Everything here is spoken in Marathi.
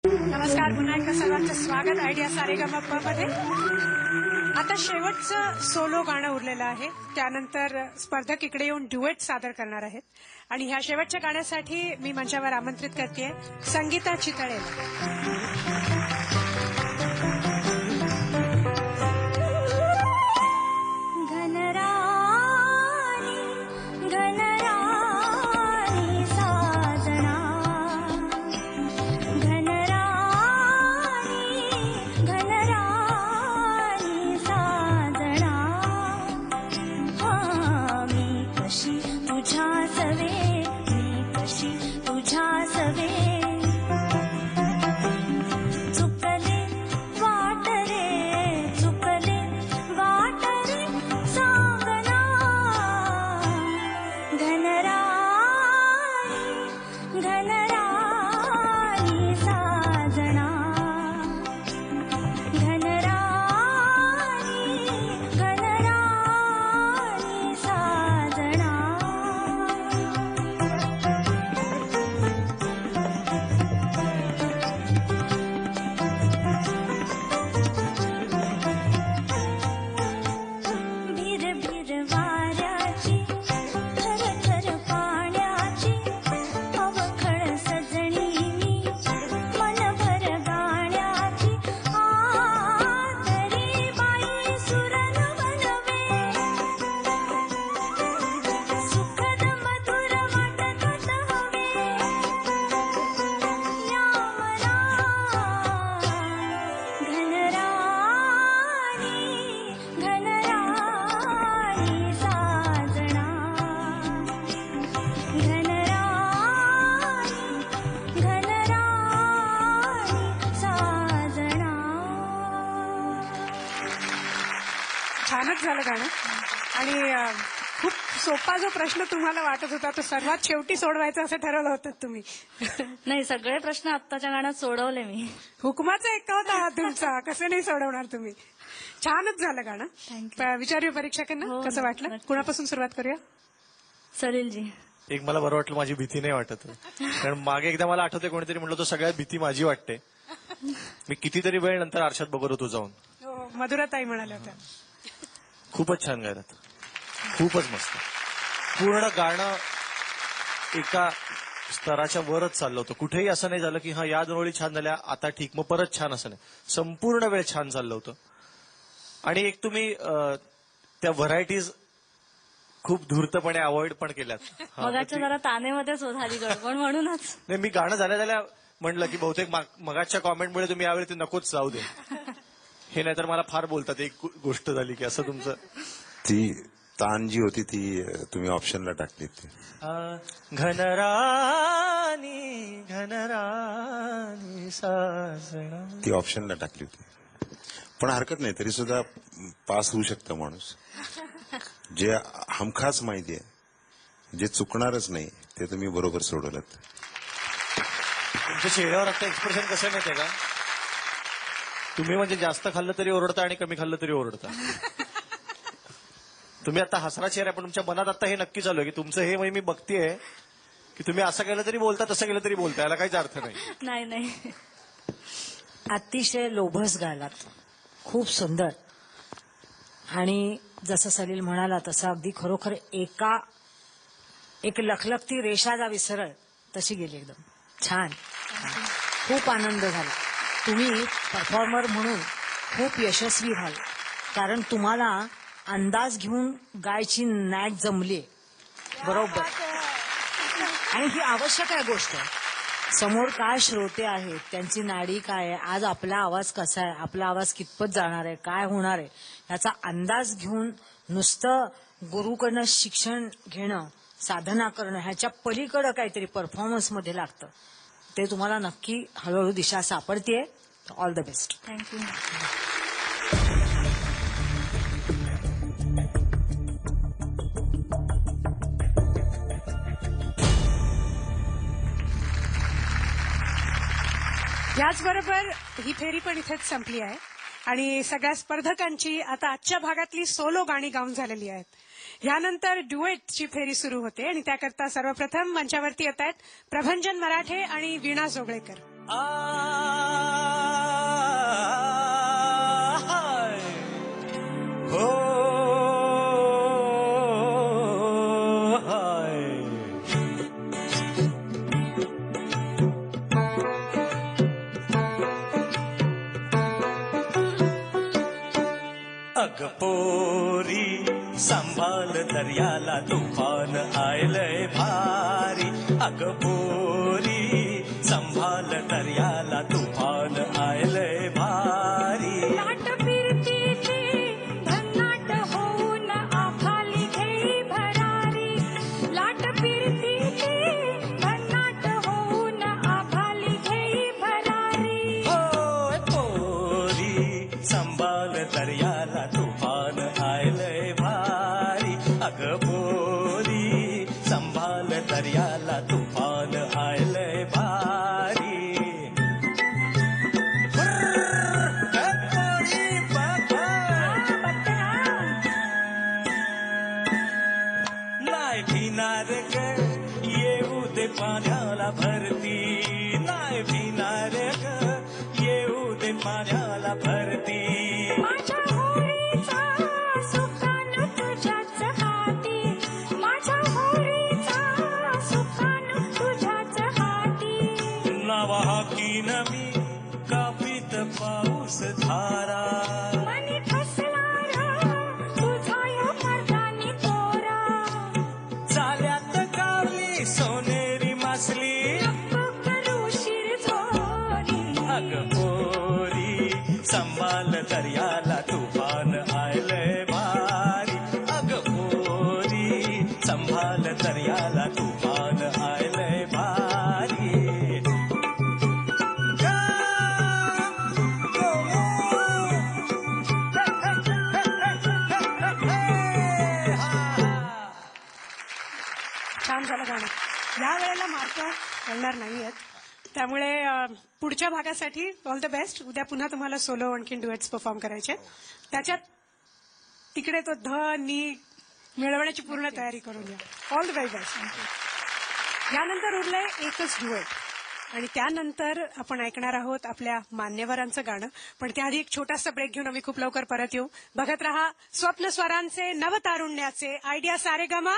नमस्कार, पुन्हा एकदा सर्वांचं स्वागत आयडिया सारेगमप मध्ये. आता शेवटचं सोलो गाणं उरलेलं आहे. त्यानंतर स्पर्धक इकडे येऊन ड्युएट सादर करणार आहेत आणि ह्या शेवटच्या गाण्यासाठी मी मंचावर आमंत्रित करते संगीता चितळेला. छानच झालं गाणं. आणि खूप सोपा जो प्रश्न तुम्हाला वाटत होता तो सर्वात शेवटी सोडवायचा असं ठरवलं होतं तुम्ही. नाही, सगळे प्रश्न आत्ताच्या गाण्यात सोडवले मी. हुकमाचा एक होता हा तुमचा, कसं नाही सोडवणार तुम्ही. छानच झालं गाणं. विचारूया परीक्षकांना कसं वाटलं. कुणापासून सुरुवात करूया. सलीलजी. एक मला बरं वाटलं, माझी भीती नाही वाटत. कारण मागे एकदा मला आठवते कोणीतरी म्हणलं तो सगळ्यात भीती माझी वाटते. मी कितीतरी वेळ नंतर आरशात बघत होतो जाऊन. मधुराताई म्हणाल्या होत्या. खूपच छान गायलात, खूपच मस्त. पूर्ण गाणं एका स्तराच्या वरच चाललं होतं. कुठेही असं नाही झालं की हा या 2 ओळी छान झाल्या आता ठीक मग परत छान, असं नाही. संपूर्ण वेळ छान चाललं होतं. आणि एक तुम्ही त्या व्हरायटीज खूप धूर्तपणे अवॉइड पण केल्यात. मगाच्या जरा तानेमध्येच झाली गडबड म्हणूनच. नाही, मी गाणं झाल्या म्हणलं की बहुतेक मगाच्या कॉमेंटमुळे तुम्ही यावेळी ते नकोच जाऊ दे हे, नाहीतर मला फार बोलतात एक गोष्ट झाली की असं तुमचं. ती तान जी होती ती तुम्ही ऑप्शनला टाकली. घनरानी घनरानी साजना ती ऑप्शनला टाकली होती. पण हरकत नाही, तरी सुद्धा पास होऊ शकतं माणूस. जे हमखास माहिती आहे, जे चुकणारच नाही ते तुम्ही बरोबर सोडवलं. तुमच्या चेहऱ्यावर आता एक्सप्रेशन कसं माहितीये का, तुम्ही म्हणजे जास्त खाल्लं तरी ओरडता आणि कमी खाल्लं तरी ओरडता. तुम्ही आता हसरा चेहरा, पण तुमच्या मनात आता हे नक्की चालू आहे की तुमचं हे म्हणजे मी बघतीये की तुम्ही असं केलं तरी बोलता तसं केलं तरी बोलता, याला काहीच अर्थ नाही. नाही नाही, अतिशय लोभस गायलात, खूप सुंदर. आणि जसं सलील म्हणाला तसं अगदी खरोखर एक लखलखती रेषा जा विसरळ तशी गेली. एकदम छान, खूप आनंद झाला. तुम्ही परफॉर्मर म्हणून खूप यशस्वी व्हाल, कारण तुम्हाला अंदाज घेऊन गायची नॅक जमली बरोबर. आणि ही आवश्यक आहे गोष्ट. समोर काय श्रोते आहेत, त्यांची नाडी काय आहे, आज आपला आवाज कसा आहे, आपला आवाज कितपत जाणार आहे, काय होणार आहे, याचा अंदाज घेऊन नुसतं गुरुकडनं शिक्षण घेणं, साधना करणं, ह्याच्या पलीकडं काहीतरी परफॉर्मन्समध्ये लागतं. ते तुम्हाला नक्की हळूहळू दिशा सापडतेय. All the best. थँक्यू. याचबरोबर ही फेरी पण इथेच संपली आहे आणि सगळ्या स्पर्धकांची आता आजच्या भागातली सोलो गाणी गाऊन झालेली आहेत. यानंतर ड्युएटची फेरी सुरू होते आणि त्याकरता सर्वप्रथम मंचावरती येत आहेत प्रभंजन मराठे आणि वीणा जोगळेकर. अग पोरी सांभाळ दर्याला तुफान आयलय भारी. अग पोरी सांभाळ दर्याला तुफान आयलय भारी. लाट फिरतीची भन्नाट होऊन आखाली घेई भरारी. लाट फिरतीची भन्नाट होऊन आखाली घेई भरारी. होय पोरी सांभाळ दर्याला तुफान आयलय भारी. अग पोरी सांभाळ दर्याला तुफान आयलय भारी. नाही भिनार ग येऊ दे पाण्याला भरती. नाही भिनार ग येऊ दे पाण्याला भरती. माझ्या होळीचा सुखान तुझ्याच हाती. माझ्या होळीचा सुखान तुझ्याच हाती. नावा हाकीन मी कापीत पाऊस धारा. मनी फसला र तुझा या मर्दानी तोरा. चाल्यात गावली सोनेरी मासली. नको करू शिरझोरी. अग पोरी सांभाळ दर्याला तुफान आयलय भारी. अग पोरी सांभाळ दर्याला तुफान आयलय भारी. छान झालं गाणं. या वेळेला मार्क मिळणार नाहीयेत, त्यामुळे पुढच्या भागासाठी ऑल द बेस्ट. उद्या पुन्हा तुम्हाला सोलो आणखीन डुएट्स परफॉर्म करायचे. त्याच्यात तिकडे तो ध नी मिळवण्याची पूर्ण तयारी करून घ्या. All the very best. यानंतर उरलंय एकच डुएट आणि त्यानंतर आपण ऐकणार आहोत आपल्या मान्यवरांचं गाणं. पण त्याआधी एक छोटासा ब्रेक घेऊन आम्ही खूप लवकर परत येऊ. बघत रहा स्वप्न स्वरांचे नवतारुण्याचे आयडिया सारेगमा.